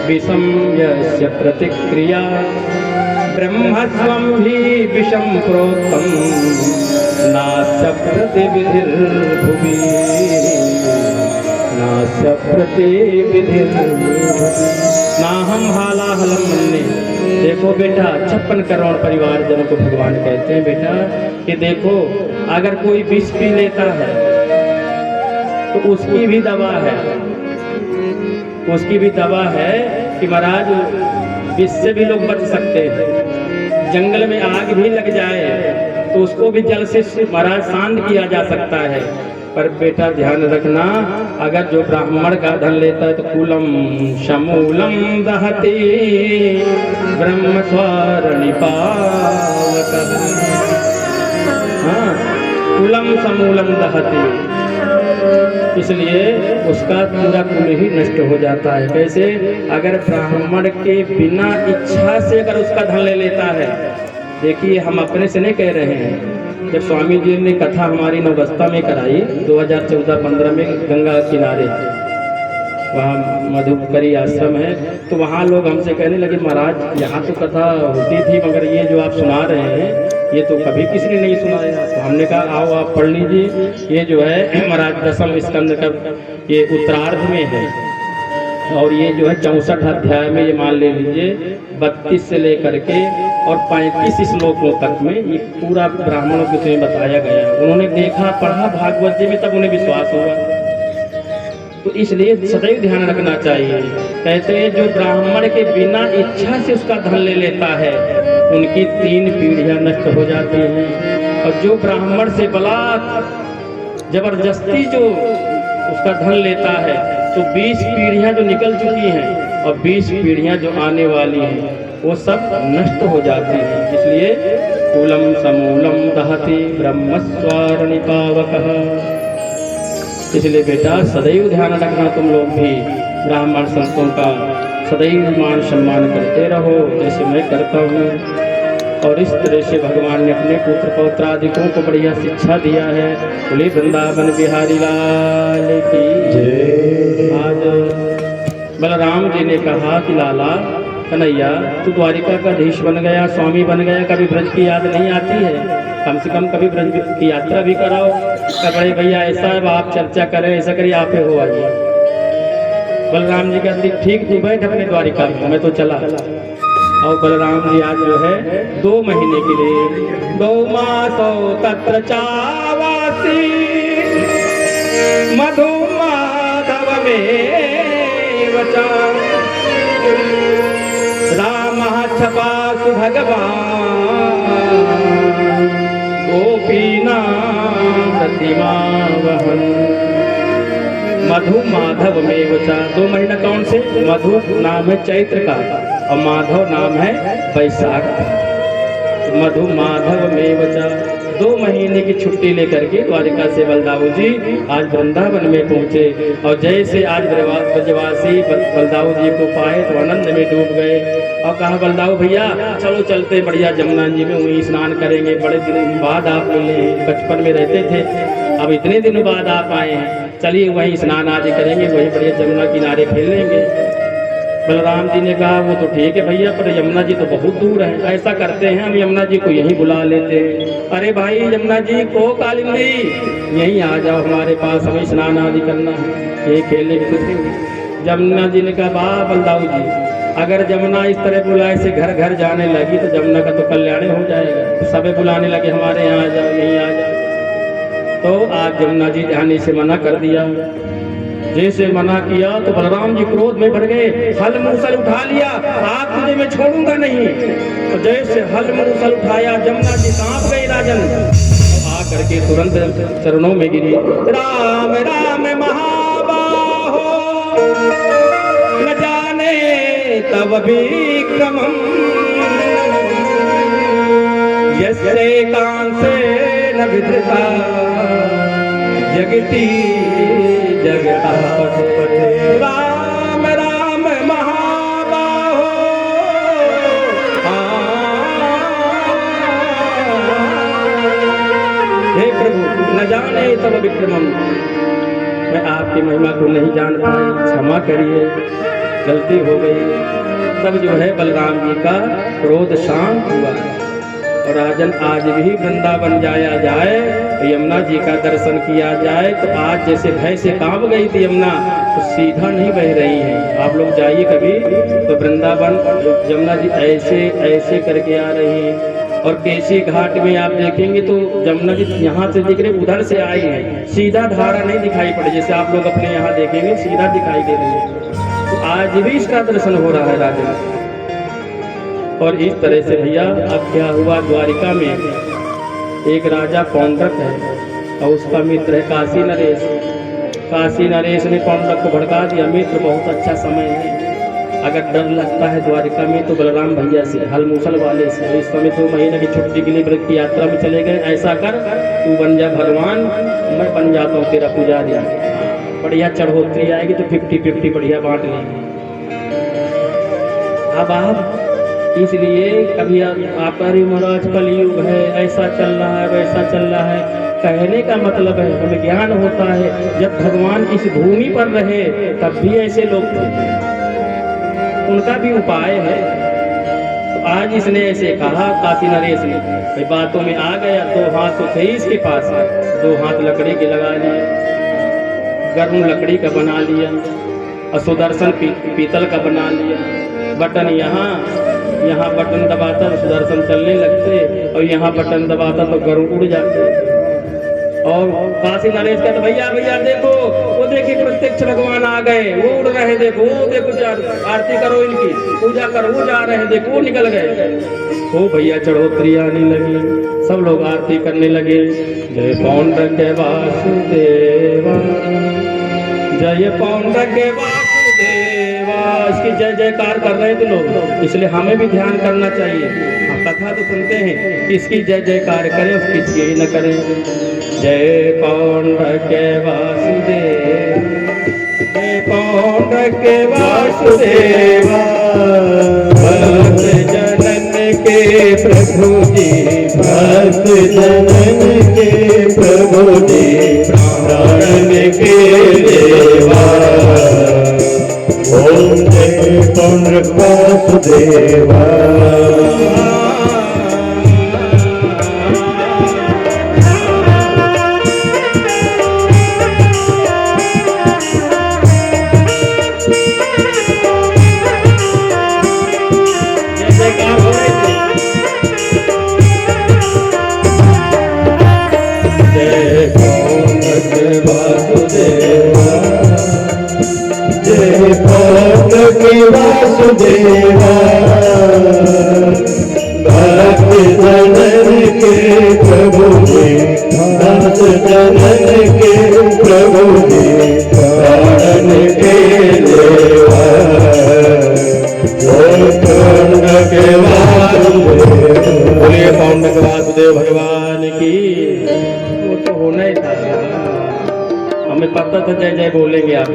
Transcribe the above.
विषम यस्य प्रतिक्रिया ब्रह्मत्वं हि विषम प्रोक्तम नास्य प्रतिविधिर्भुवि नास्य प्रतिविधिर्भुवि नाहम हालाहलम मन्ये। देखो बेटा 56 करोड़ परिवारजनों को भगवान कहते हैं बेटा कि देखो अगर कोई विष पी लेता है तो उसकी भी दवा है, उसकी भी दवा है कि महाराज विष से भी लोग बच सकते हैं। जंगल में आग भी लग जाए तो उसको भी जल से महाराज शांत किया जा सकता है। पर बेटा ध्यान रखना, अगर जो ब्राह्मण का धन लेता है तो कुलम समूलम दहति ब्रह्म स्वरणिपावकः। हाँ, कुलम समूलम दहति, इसलिए उसका पूरा कुल ही नष्ट हो जाता है। कैसे? अगर ब्राह्मण के बिना इच्छा से अगर उसका धन ले लेता है। देखिए हम अपने से नहीं कह रहे हैं, जब स्वामी जी ने कथा हमारी नवबस्ता में कराई 2014-15 में गंगा किनारे, वहाँ मधुकरी आश्रम है, तो वहाँ लोग हमसे कहने लगे महाराज यहाँ तो कथा होती थी मगर ये जो आप सुना रहे हैं ये तो कभी किसी ने नहीं सुनाया। तो हमने कहा आओ आप पढ़ लीजिए, ये जो है महाराज 10वें स्कंद का ये उत्तरार्ध में है और ये जो है 64 अध्याय में ये मान ले लीजिए 32 से लेकर के और 35 श्लोकों तक में ये पूरा ब्राह्मणों के उसमें बताया गया है। उन्होंने देखा पढ़ा भागवत जी में तब उन्हें विश्वास हुआ। तो इसलिए सदैव ध्यान रखना चाहिए। कहते हैं जो ब्राह्मण के बिना इच्छा से उसका धन ले लेता है उनकी 3 पीढ़ियां नष्ट हो जाती हैं, और जो ब्राह्मण से बलात् जबरदस्ती जो उसका धन लेता है तो 20 पीढ़ियां जो निकल चुकी हैं और 20 पीढ़ियां जो आने वाली हैं वो सब नष्ट हो जाती हैं। इसलिए कुलम समूलम दहति ब्रह्म स्वरणिपावकः। इसलिए बेटा सदैव ध्यान रखना, तुम लोग भी ब्राह्मण संतों का सदैव मान सम्मान करते रहो जैसे मैं करता हूँ। और इस तरह से भगवान ने अपने पुत्र पौत्रादिकों को बढ़िया शिक्षा दिया है। बोले वृंदावन बिहारी लाल की जय। आज बलराम जी ने कहा कि लाला कन्हैया तू द्वारिका का धीश बन गया, स्वामी बन गया, कभी ब्रज की याद नहीं आती है? कम से कम कभी ब्रज की यात्रा भी कराओ। बड़े भैया ऐसा है आप चर्चा करें, ऐसा करिए आप ही हो आइए। बलराम जी कहते ठीक तू बैठ अपने द्वारिका में, मैं तो चला। और बलराम जी आज जो है 2 महीने के लिए 2 मासो तत्र चावासी मधु माधव में वचा राम छपासु भगवान गोपीना प्रतिमा वहन। मधु माधव में वचा, 2 महीना कौन से? मधु नाम है चैत्र का और माधव नाम है बैसाख का। मधु माधव में वचा 2 महीने की छुट्टी लेकर के द्वारिका से बलदाऊ जी आज वृंदावन में पहुंचे। और जैसे आज ब्रजवासी बलदाऊ जी को पाए तो आनंद में डूब गए और कहा बलदाऊ भैया चलो चलते बढ़िया जमुना जी में वहीं स्नान करेंगे। बड़े दिनों बाद आप मिले, बचपन में रहते थे, अब इतने दिनों बाद आप आए हैं, चलिए वहीं स्नान आदि करेंगे, वहीं बढ़िया जमुना किनारे खेलेंगे। बलराम जी ने कहा वो तो ठीक है भैया, पर यमुना जी तो बहुत दूर है। ऐसा करते हैं हम यमुना जी को यहीं बुला लेते हैं। अरे भाई यमुना जी को कालिंदी यहीं आ जाओ हमारे पास, हमें स्नान आदि करना है, ये खेलने की कुछ। यमुना जी ने कहा वाह बलदाऊ जी, अगर जमुना इस तरह बुलाए से घर घर जाने लगी तो जमुना का तो कल्याण हो जाएगा। तो सबे बुलाने लगे हमारे यहाँ आ जाओ, यहीं आ जाओ। तो आज यमुना जी जाने से मना कर दिया। जैसे मना किया तो बलराम जी क्रोध में भर गए, हल मूसल उठा लिया, आप तुझे मैं छोड़ूंगा नहीं। तो जैसे हल मूसल उठाया जमुना जी कांप गई राजन, आ करके तुरंत चरणों में गिरी। राम राम महाबाहो न जाने तब विक्रमम् यस्ते कांसे न विधृता जगती जगता राम राम महाबाहो। हे प्रभु न जाने तब विक्रमम्, मैं आपकी महिमा को नहीं जान पाई, क्षमा करिए। गलती हो गई। तब जो है बलराम जी का क्रोध शांत हुआ। और राजन आज भी वृंदावन जाया जाए तो यमुना जी का दर्शन किया जाए तो आज जैसे भय से कांप गई थी यमुना, तो सीधा नहीं बह रही है। आप लोग जाइए कभी तो वृंदावन यमुना जी ऐसे ऐसे करके आ रही है। और केसी घाट में आप देखेंगे तो यमुना जी यहाँ से दिख रहे, उधर से आई है, सीधा धारा नहीं दिखाई पड़ी जैसे आप लोग अपने यहाँ देखेंगे सीधा दिखाई दे रही है। तो आज भी इसका दर्शन हो रहा है राजा। और इस तरह से भैया अब क्या हुआ, द्वारिका में एक राजा पौंड्रक है और उसका मित्र है काशी नरेश। काशी नरेश ने पौंड्रक को भड़का दिया, मित्र बहुत अच्छा समय है, अगर डर लगता है द्वारिका में तो बलराम भैया से, हल मूसल वाले से, इस समय 2 महीने की छुट्टी के लिए व्रत की यात्रा में चले गए, ऐसा कर तू बन जा भगवान, मैं बन जाता हूँ तेरा पुजारी। बढ़िया चढ़ोतरी आएगी तो 50-50 बढ़िया बांट लेंगे। अब आप इसलिए कभी आपका अरे महाराज कलयुग है, ऐसा चल रहा है वैसा चल रहा है, कहने का मतलब है हमें ज्ञान होता है जब भगवान इस भूमि पर रहे तब भी ऐसे लोग थे, उनका भी उपाय है। तो आज इसने ऐसे कहा काशी नरेश ने, भाई बातों में आ गया, 2 हाथ तो थे इसके पास, 2 हाथ लकड़ी के लगा लिए, गर्म लकड़ी का बना लिया, और सुदर्शन पीतल का बना लिया, बटन यहाँ बटन दबाता तो सुदर्शन चलने लगते, और यहाँ बटन दबाता तो गरुड़ उड़ जाते। और काशी नरेश कहते भैया भैया देखो, वो देखिए प्रत्यक्ष भगवान आ गए, वो उड़ रहे, देखो वो देखो, आरती करो इनकी, पूजा करो, वो जा रहे हैं, देखो वो निकल गए। ओ भैया चढ़ोतरी आने लगी, सब लोग आरती करने लगे, जय पौंड्रक वासुदेवा, जय पौंड्रक वासुदेवा, इसकी जय जयकार कर रहे थे लोग। इसलिए हमें भी ध्यान करना चाहिए, हम कथा तो सुनते हैं, किसकी जय जयकार करें और किसकी न करें। जय पौंड्रक वासुदेव, जय पौंड्रक वासुदेवा, भक्त जनन के प्रभु जी, भक्त जनन के प्रभु जी, प्राण के देवा, ओम जय पौंड्रक वासुदेवा। वासुदेवा, भक्त जनन के प्रभु जी, भक्त जनन के प्रभु जी, प्राण के देवा, पौंड्रक वासुदेव। बोलिए पौंड्रक वासुदेव भगवान की। वो तो होना ही था, हमें पता था जय जय बोलेंगे आप।